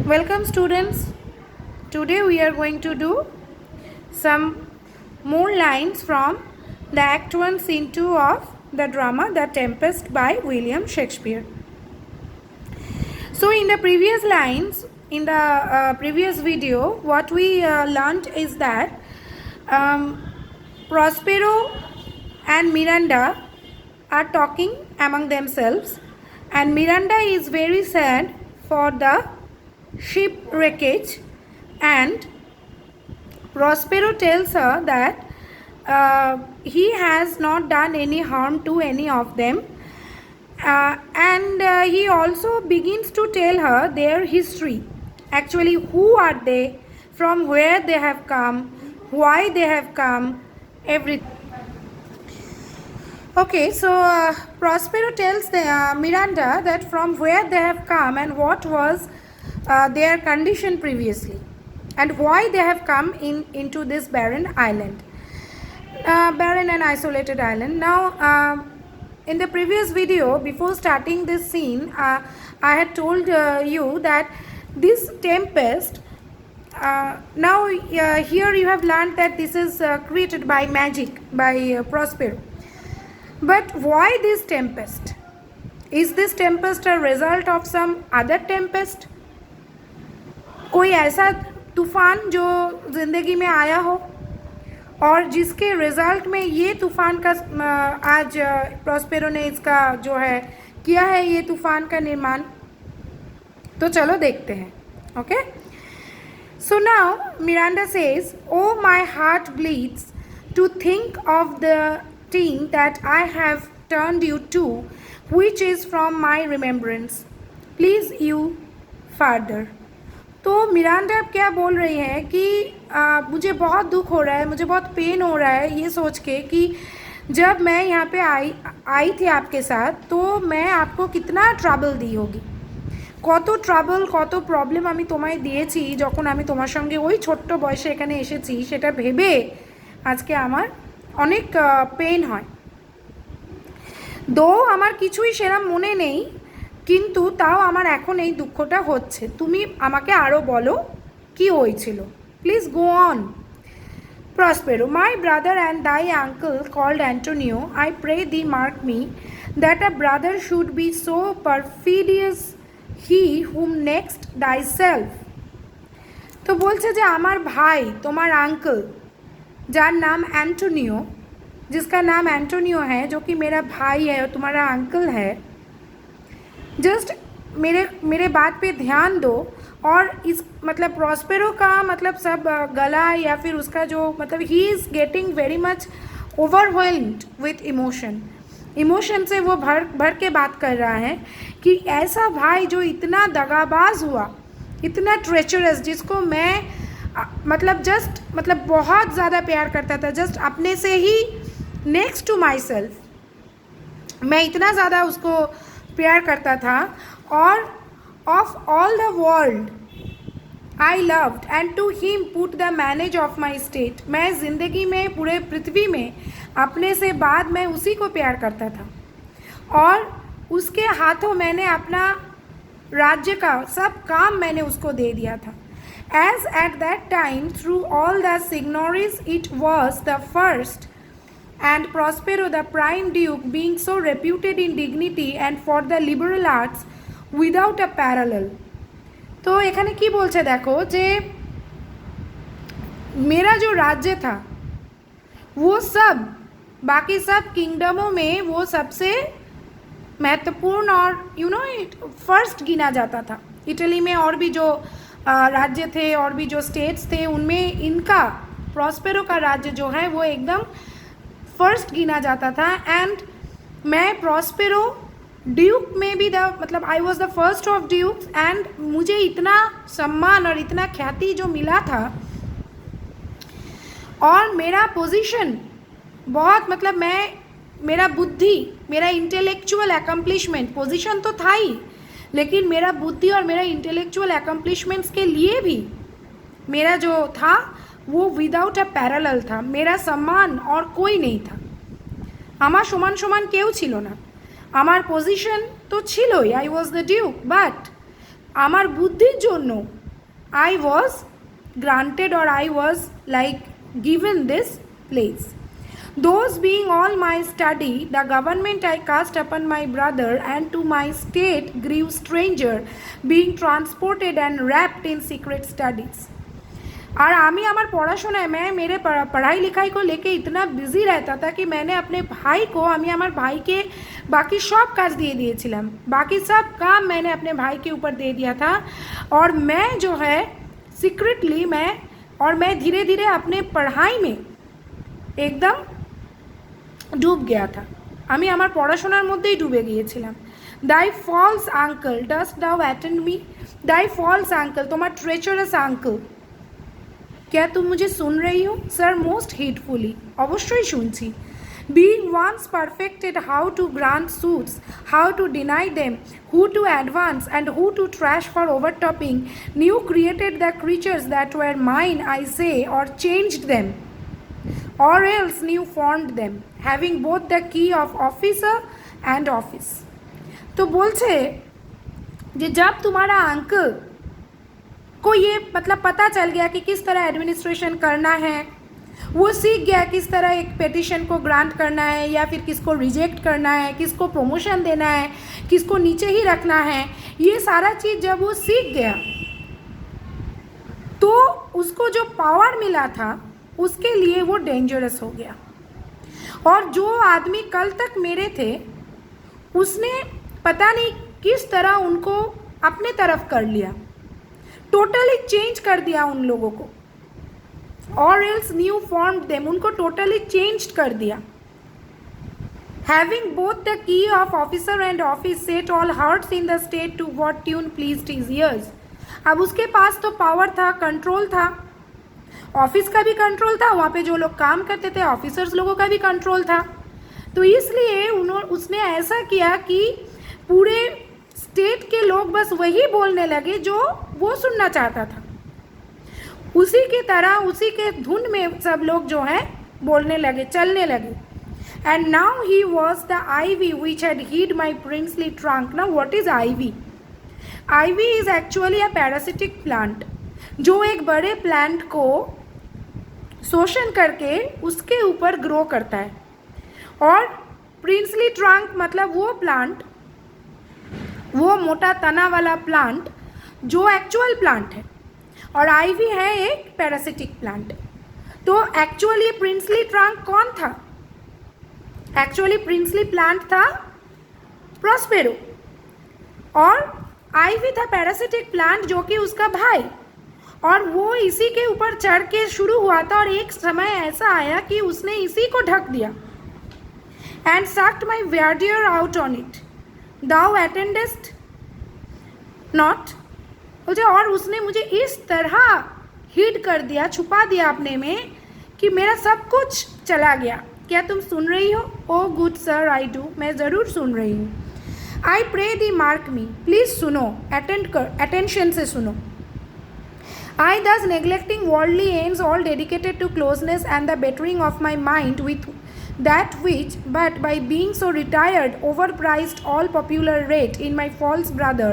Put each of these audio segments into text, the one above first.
Welcome students. Today we are going to do some more lines from the Act 1 Scene 2 of the drama The Tempest by William Shakespeare. So in the previous lines, in the previous video, what we learned is that Prospero and Miranda are talking among themselves, and Miranda is very sad for the ship wreckage, and Prospero tells her that he has not done any harm to any of them, and he also begins to tell her their history. Actually, who are they, from where they have come, why they have come, everything. Okay, so Prospero tells Miranda that from where they have come and what was their condition previously, and why they have come into this barren island, barren and isolated island. Now, in the previous video, before starting this scene, I had told you that this tempest, now here you have learned that this is created by magic, by Prospero. But why this tempest? Is this tempest a result of some other tempest? कोई ऐसा तूफान जो ज़िंदगी में आया हो और जिसके रिज़ल्ट में ये तूफ़ान का आज प्रॉस्पेरो ने इसका जो है किया है, ये तूफ़ान का निर्माण. तो चलो देखते हैं. Okay, so now Miranda says, O my heart bleeds to think of the teen that I have turned you to, which is from my remembrance. Please you further. तो मिरांडा अब क्या बोल रही है कि मुझे बहुत दुख हो रहा है, मुझे बहुत पेन हो रहा है ये सोच के कि जब मैं यहाँ पे आई थी आपके साथ, तो मैं आपको कितना ट्राबल दी होगी, কত ট্রাবল কত প্রবলেম আমি তোমায় দিয়েছি যখন আমি তোমার সঙ্গে ওই ছোট্ট বয়সে এখানে এসেছি, সেটা ভেবে আজকে আমার অনেক পেন হয়. দো আমার কিছুই সেরকম মনে নেই, কিন্তু তাও আমার এখন এই দুঃখটা হচ্ছে. তুমি আমাকে আরও বলো কি হয়েছিল. Please go on. Prospero, my brother and thy uncle called Antonio, I pray thee mark me, that a brother should be so perfidious he whom next thyself. তো বলছে যে আমার ভাই, তোমার আঙ্কেল, যার नाम एंटोनियो, जिसका नाम एंटोनियो है, जो कि मेरा भाई है और तुम्हारा अंकल है, जस्ट मेरे बात पे ध्यान दो. और इस मतलब प्रॉस्पेरो का मतलब सब गला या फिर उसका जो मतलब he is getting very much overwhelmed with emotion से वो भर के बात कर रहा है कि ऐसा भाई जो इतना दगाबाज हुआ, इतना ट्रेचरस, जिसको मैं मतलब बहुत ज़्यादा प्यार करता था, जस्ट अपने से ही नेक्स्ट टू माई सेल्फ, मैं इतना ज़्यादा उसको प्यार करता था. और of all the world I loved and to him put the manage of my state. मैं ज़िंदगी में, पूरे पृथ्वी में अपने से बाद मैं उसी को प्यार करता था, और उसके हाथों मैंने अपना राज्य का सब काम मैंने उसको दे दिया था. As at that time, through all the signories, it was the first, and Prospero, the prime duke, being so reputed in dignity and for the liberal arts, without a parallel. तो एखाने की बोलছে देखो जे मेरा जो राज्य था वो सब बाकी सब किंगडमों में वो सबसे महत्वपूर्ण और फर्स्ट गिना जाता था. इटली में और भी जो राज्य थे और भी जो स्टेट्स थे, उनमें इनका प्रॉस्पेरो का राज्य जो है वो एकदम फर्स्ट गिना जाता था. एंड मैं प्रॉस्पेरो ड्यूक में भी मतलब I was the first of dukes, and मुझे इतना सम्मान और इतना ख्याति जो मिला था, और मेरा पोजीशन बहुत मतलब मेरा बुद्धि, मेरा इंटेलेक्चुअल अकम्प्लिशमेंट, पोजीशन तो था ही, लेकिन मेरा बुद्धि और मेरा इंटेलेक्चुअल अकम्प्लिशमेंट्स के लिए भी मेरा जो था वो विदाउट अ पैरेलल था. मेरा सम्मान और कोई नहीं था, আমার সমান সমান কেউ ছিল না. আমার পজিশন তো ছিলই, I was the Duke, but আমার বুদ্ধির জন্য I was granted, or I was like given this place. Those being all my study, the government I cast upon my brother, and to my state grew stranger, being transported and wrapped in secret studies. और आमी हमार पढ़ाशोनाय मैं मेरे पढ़ाई लिखाई को लेके इतना बिजी रहता था कि मैंने अपने भाई को, আমি আমার ভাইকে बाकी सब काज দিয়ে দিয়েছিলাম, बाकी सब काम मैंने अपने भाई के ऊपर दे दिया था। और मैं जो है सीक्रेटली मैं धीरे धीरे अपने पढ़ाई में एकदम ডুব গিয়া था, আমি আমার পড়াশোনার মধ্যেই ডুবে গিয়েছিলাম। দাই ফলস আঙ্কেল ডাস্ট দাও অ্যাটেন্ড মি, দাই ফলস আঙ্কেল, তোমার ট্রেচারাস আঙ্কেল, क्या तुम मुझे सुन रही हो? सर मोस्ट हेटफुली, अवश्य শুনছি। Being once perfected how to grant suits, how to deny them, who to advance and who to trash for overtopping, new created the creatures that were mine, I say, or changed them, or else new formed them, having both the key of officer and office। तो बोलছে যে जब तुम्हारा uncle को ये मतलब पता चल गया कि किस तरह एडमिनिस्ट्रेशन करना है, वो सीख गया किस तरह एक पेटिशन को ग्रांट करना है या फिर किसको रिजेक्ट करना है, किसको प्रमोशन देना है, किसको नीचे ही रखना है, ये सारा चीज़ जब वो सीख गया तो उसको जो पावर मिला था उसके लिए वो डेंजरस हो गया। और जो आदमी कल तक मेरे थे उसने पता नहीं किस तरह उनको अपने तरफ कर लिया, टोटली चेंज कर दिया उन लोगों को, और एल्स न्यू फॉर्म्ड देम, उनको टोटली चेंज कर दिया। Having both the key of officer and office set all hearts in the state to what tune pleased his ears. अब उसके पास तो पावर था, कंट्रोल था, ऑफिस का भी कंट्रोल था, वहाँ पे जो लोग काम करते थे ऑफिसर्स लोगों का भी कंट्रोल था। तो इसलिए उसने ऐसा किया कि पूरे स्टेट के लोग बस वही बोलने लगे जो वो सुनना चाहता था, उसी की तरह उसी के धुन में सब लोग जो है बोलने लगे, चलने लगे। And now he was the ivy which had hid my princely trunk. Now what is ivy? Ivy is actually a parasitic plant जो एक बड़े प्लांट को शोषण करके उसके ऊपर ग्रो करता है। और प्रिंसली ट्रंक मतलब वो प्लांट, वो मोटा तना वाला प्लांट जो एक्चुअल प्लांट है, और आईवी है एक पैरासिटिक प्लांट। तो एक्चुअली प्रिंसली ट्रंक कौन था? एक्चुअली प्रिंसली प्लांट था प्रॉस्पेरो, और आईवी था पैरासिटिक प्लांट जो कि उसका भाई, और वो इसी के ऊपर चढ़ के शुरू हुआ था। और एक समय ऐसा आया कि उसने इसी को ढक दिया। And sucked my verdure out on it, thou attendest not, बोलते और उसने मुझे इस तरह हिड कर दिया, छुपा दिया अपने में कि मेरा सब कुछ चला गया। क्या तुम सुन रही हो? O good sir I do, मैं ज़रूर सुन रही हूँ। I pray thee mark me, please सुनो, अटेंशन से सुनो। I thus neglecting worldly aims all dedicated to closeness and the bettering of my mind with that which, but by being so retired, overpriced all popular rate in my false brother,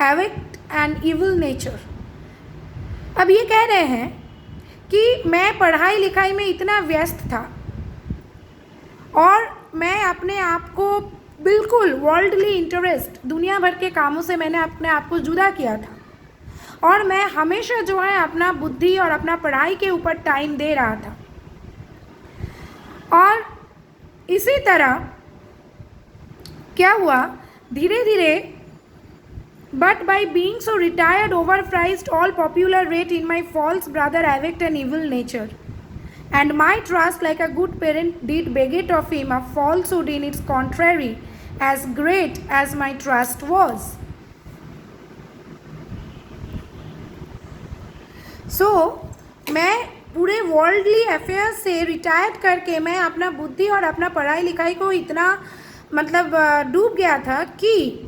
awaked an evil nature। अब ये कह रहे हैं कि मैं पढ़ाई लिखाई में इतना व्यस्त था और मैं अपने आप को बिल्कुल वर्ल्डली इंटरेस्ट, दुनिया भर के कामों से मैंने अपने आप को जुदा किया था, और मैं हमेशा जो है अपना बुद्धि और अपना पढ़ाई के ऊपर टाइम दे रहा था। और इसी तरह क्या हुआ, धीरे धीरे, but by being so retired over prized all popular rate in my false brother awaked an evil nature, and my trust like a good parent did beget of him a falsehood in its contrary as great as my trust was. So मैं पूरे worldly affairs से retired करके मैं अपना बुद्धि और अपना पढ़ाई लिखाई को इतना मतलब डूब गया था कि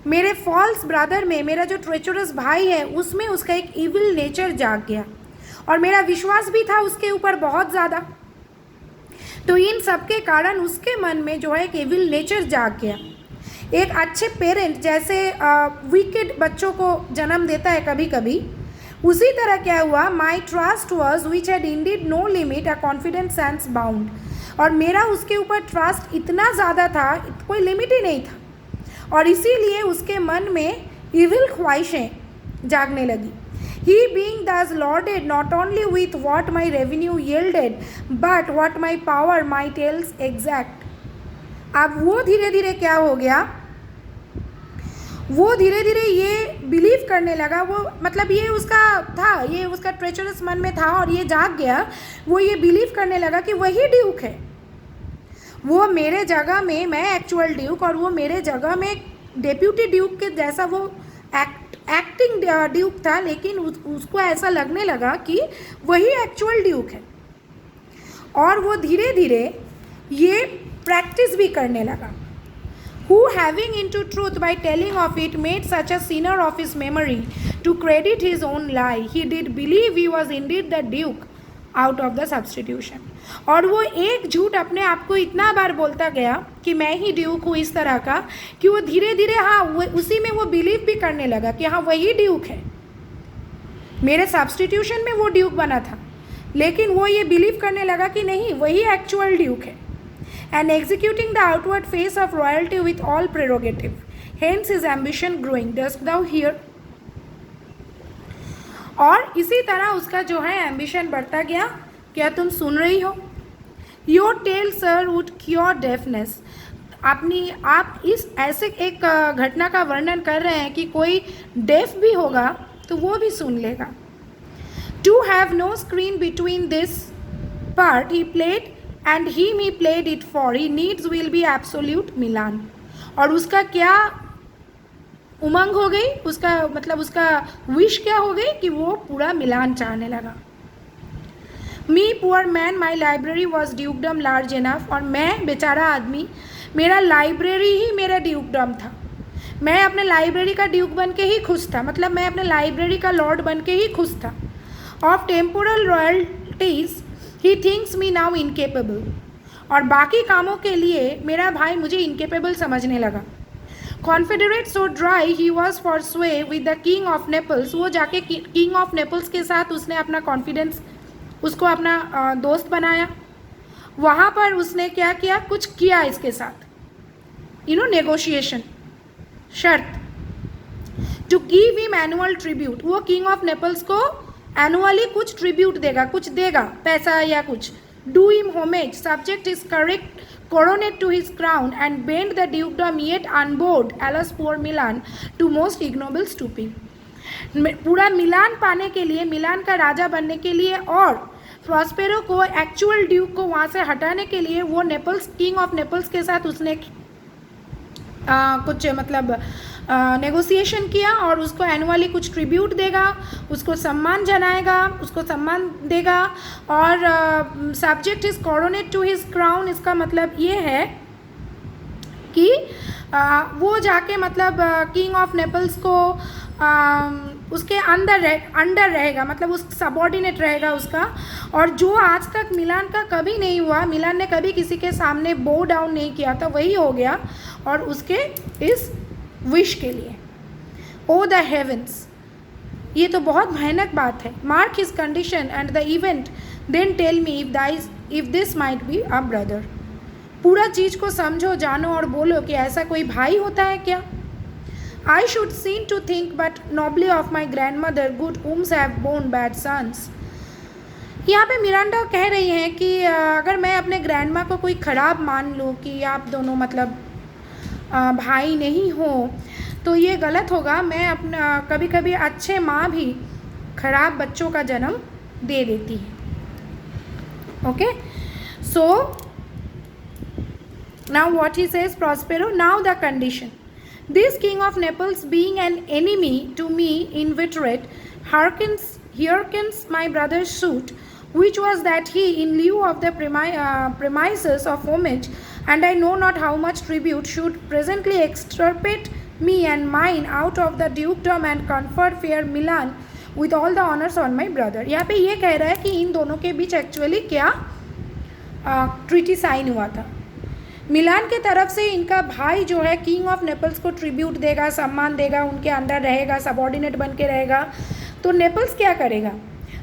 मेरे फॉल्स ब्रदर में, मेरा जो ट्रेचरस भाई है उसमें उसका एक इविल नेचर जाग गया, और मेरा विश्वास भी था उसके ऊपर बहुत ज़्यादा। तो इन सब के कारण उसके मन में जो है एक इविल नेचर जाग गया। एक अच्छे पेरेंट जैसे वीकेड बच्चों को जन्म देता है कभी कभी, उसी तरह क्या हुआ, my trust was which had indeed no limit, a confidence sans bound, और मेरा उसके ऊपर ट्रस्ट इतना ज़्यादा था, कोई लिमिट ही नहीं था, और इसीलिए उसके मन में इविल ख्वाहिशें जागने लगी. He being thus lauded not only with what my revenue yielded, but what my power might else exact. अब वो धीरे धीरे क्या हो गया, वो धीरे धीरे ये बिलीव करने लगा, वो मतलब ये उसका था, ये उसका ट्रेचरस मन में था और ये जाग गया, वो ये बिलीव करने लगा कि वही ड्यूक है, वो मेरे जगह में, मैं एक्चुअल ड्यूक, और वो मेरे जगह में डेप्यूटी ड्यूक के जैसा वो एक्टिंग ड्यूक था, लेकिन उसको ऐसा लगने लगा कि वही एक्चुअल ड्यूक है. और वो धीरे धीरे ये प्रैक्टिस भी करने लगा. Who having into truth by telling of it made such a sinner of his memory to credit his own lie, he did believe he was indeed the duke out of the substitution. और वो एक झूठ अपने आप को इतना बार बोलता गया कि मैं ही ड्यूक हूँ इस तरह का, कि वो धीरे धीरे हाँ वो उसी में वो बिलीव भी करने लगा कि हाँ वही ड्यूक है, मेरे सब्स्टिट्यूशन में वो ड्यूक बना था, लेकिन वो ये बिलीव करने लगा कि नहीं वही एक्चुअल ड्यूक है. And executing the outward face of royalty with all prerogative, hence his ambition growing, dost thou hear. और इसी तरह उसका जो है एम्बिशन बढ़ता गया. क्या तुम सुन रही हो? Your tale sir would cure deafness. आप इस ऐसे एक घटना का वर्णन कर रहे हैं कि कोई डेफ भी होगा तो वो भी सुन लेगा. To have no screen between this part he played and he me played it for, he needs will be absolute Milan. और उसका क्या उमंग हो गई, उसका मतलब उसका विश क्या हो गई कि वो पूरा मिलान चाहने लगा. Me poor man my library was dukedom large enough, और मैं बेचारा आदमी, मेरा लाइब्रेरी ही मेरा ड्यूकडम था, मैं अपने लाइब्रेरी का ड्यूक बन के ही खुश था, मतलब मैं अपने लाइब्रेरी का लॉर्ड बन के ही खुश था. Of temporal royalties he thinks me now incapable, और बाकी कामों के लिए मेरा भाई मुझे इनकेपेबल समझने लगा. Confederate so dry he was for sway with the king of Naples, वो जाके किंग ऑफ नेपल्स के साथ उसने अपना कॉन्फिडेंस, उसको अपना दोस्त बनाया. वहाँ पर उसने क्या किया, कुछ किया इसके साथ, नेगोशिएशन, शर्त. To give him annual tribute, वो किंग ऑफ नेपल्स को एनुअली कुछ ट्रिब्यूट देगा, कुछ देगा, पैसा या कुछ. Do him homage, subject his correct coronate to his crown and bend the dukedom yet unbowed, alas poor Milan, to most ignoble stooping. पूरा मिलान पाने के लिए, मिलान का राजा बनने के लिए और प्रॉस्पेरो को एक्चुअल ड्यूक को वहाँ से हटाने के लिए वो नेपल्स, किंग ऑफ नेपल्स के साथ उसने कुछ मतलब नेगोशिएशन किया, और उसको एनुअली कुछ ट्रिब्यूट देगा, उसको सम्मान जनाएगा, उसको सम्मान देगा. और subject his coronet to his crown, इसका मतलब ये है कि वो जाके मतलब किंग ऑफ नेपल्स को उसके अंडर रहेगा, मतलब उस सबॉर्डिनेट रहेगा उसका. और जो आज तक मिलान का कभी नहीं हुआ, मिलान ने कभी किसी के सामने बो डाउन नहीं किया था, वही हो गया. और उसके इस विश के लिए, ओ द हेवेंस, ये तो बहुत भयानक बात है. Mark his condition and the event, then tell me if this might be a brother. पूरा चीज़ को समझो, जानो और बोलो कि ऐसा कोई भाई होता है क्या. I should sin to think but nobly of my grandmother good whom have borne bad sons. यहाँ पे मिरांडा कह रही हैं कि अगर मैं अपने ग्रैंड माँ को कोई ख़राब मान लूँ कि आप दोनों मतलब भाई नहीं हो, तो ये गलत होगा. मैं अपना कभी कभी अच्छे माँ भी खराब बच्चों का जन्म दे देती है. Okay, so now what he says Prospero, now the condition. This king of Naples, being an enemy to me inveterate, hearkens my brother's suit, which was that he, in lieu of the premises of homage, and I know not how much tribute, should presently extirpate me and mine out of the dukedom and confer fair Milan with all the honors on my brother. यहाँ पे ये कह रहा है कि इन दोनों के बीच actually क्या ट्रीटी साइन हुआ था. मिलान के तरफ से इनका भाई जो है किंग ऑफ नेपल्स को ट्रिब्यूट देगा, सम्मान देगा, उनके अंडर रहेगा, सबॉर्डिनेट बन के रहेगा। तो नेपल्स क्या करेगा,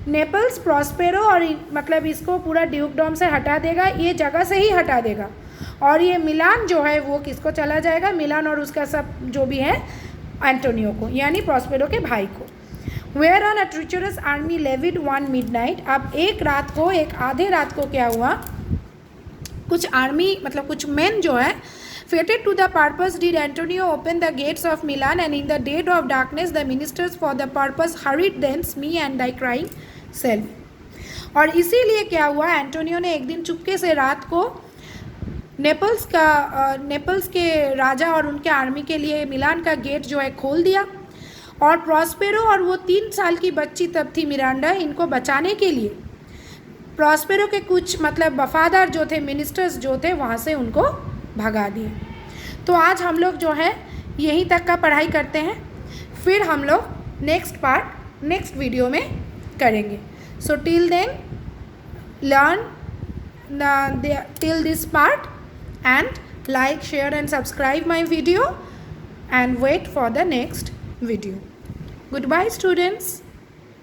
नेपल्स प्रॉस्पेरो और मतलब इसको पूरा ड्यूकडॉम से हटा देगा, ये जगह से ही हटा देगा। और ये मिलान जो है वो किसको चला जाएगा, मिलान और उसका सब जो भी है एंटोनियो को, यानी प्रॉस्पेरो के भाई को। Where on a treacherous army levied one midnight. अब एक रात को, एक आधे रात को क्या हुआ, कुछ आर्मी मतलब कुछ मेन जो है fated to the purpose did Antonio open the gates of Milan, and in the dead of darkness the ministers for the purpose hurried thence, me and thy crying self। और इसीलिए क्या हुआ, Antonio ने एक दिन चुपके से रात को नेपल्स के राजा और उनके आर्मी के लिए मिलान का गेट जो है खोल दिया। और प्रॉस्पेरो और वो 3 साल की बच्ची तब थी मिरांडा, इनको बचाने के लिए प्रॉस्पेरो के कुछ मतलब वफादार जो थे, मिनिस्टर्स जो थे, वहाँ से उनको भगा दिए। तो आज हम लोग जो है यहीं तक का पढ़ाई करते हैं, फिर हम लोग नेक्स्ट पार्ट नेक्स्ट वीडियो में करेंगे। So till then learn till this part and like, share and subscribe my video and wait for the next video. Goodbye students.